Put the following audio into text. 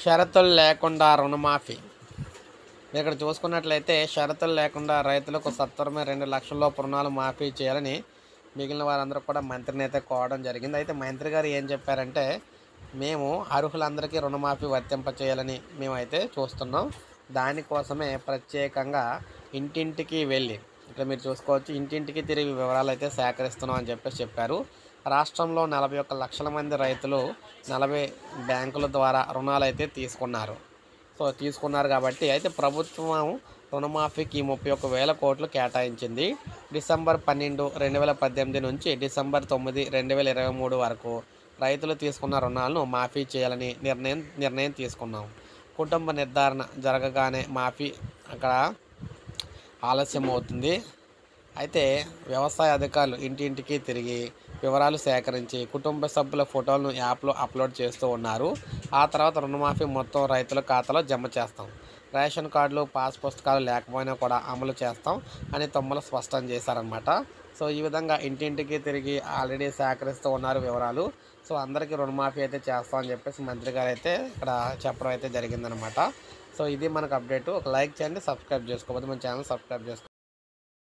షరతులు లేకుండా రుణమాఫీ. ఇక్కడ చూసుకున్నట్లయితే షరతులు లేకుండా రైతులకు సత్వరమే 2 లక్షల లోపు రుణాలు మాఫీ చేయాలని మిగిలిన వారందరూ కూడా మంత్రిని అయితే కోరడం జరిగింది. అయితే మంత్రి గారు ఏం చెప్పారంటే, మేము అర్హులందరికీ రుణమాఫీ వర్తింపచేయాలని మేమైతే చూస్తున్నాం. దానికోసమే ప్రత్యేకంగా ఇంటింటికి వెళ్ళి, ఇక్కడ మీరు చూసుకోవచ్చు, ఇంటింటికి తిరిగి వివరాలు అయితే సేకరిస్తున్నాం అని చెప్పారు. రాష్ట్రంలో 41 లక్షల మంది రైతులు 40 బ్యాంకుల ద్వారా రుణాలు అయితే తీసుకున్నారు కాబట్టి అయితే ప్రభుత్వం రుణమాఫీకి 31,000 కోట్లు కేటాయించింది. డిసెంబర్ 12, 2018 నుంచి డిసెంబర్ 9, 2023 వరకు రైతులు తీసుకున్న రుణాలను మాఫీ చేయాలని నిర్ణయం తీసుకున్నాం. కుటుంబ నిర్ధారణ జరగగానే మాఫీ అక్కడ ఆలస్యం అవుతుంది. అయితే వ్యవసాయ అధికారులు ఇంటింటికి తిరిగి వివరాలు సేకరించి కుటుంబ సభ్యుల ఫోటోలను యాప్లో అప్లోడ్ చేస్తూ ఉన్నారు. ఆ తర్వాత రుణమాఫీ మొత్తం రైతుల ఖాతాలో జమ చేస్తాం. రేషన్ కార్డులు, పాస్ పుస్తకాలు లేకపోయినా కూడా అమలు చేస్తాం అని తుమ్మల స్పష్టం చేశారనమాట. సో ఈ విధంగా ఇంటింటికి తిరిగి ఆల్రెడీ సేకరిస్తూ ఉన్నారు వివరాలు. సో అందరికీ రుణమాఫీ అయితే చేస్తామని చెప్పేసి మంత్రి గారు అయితే ఇక్కడ చెప్పడం అయితే జరిగిందనమాట. సో ఇది మనకు అప్డేట్. ఒక లైక్ చేయండి, సబ్స్క్రైబ్ చేసుకోకపోతే మన ఛానల్ సబ్స్క్రైబ్ చేసుకోండి.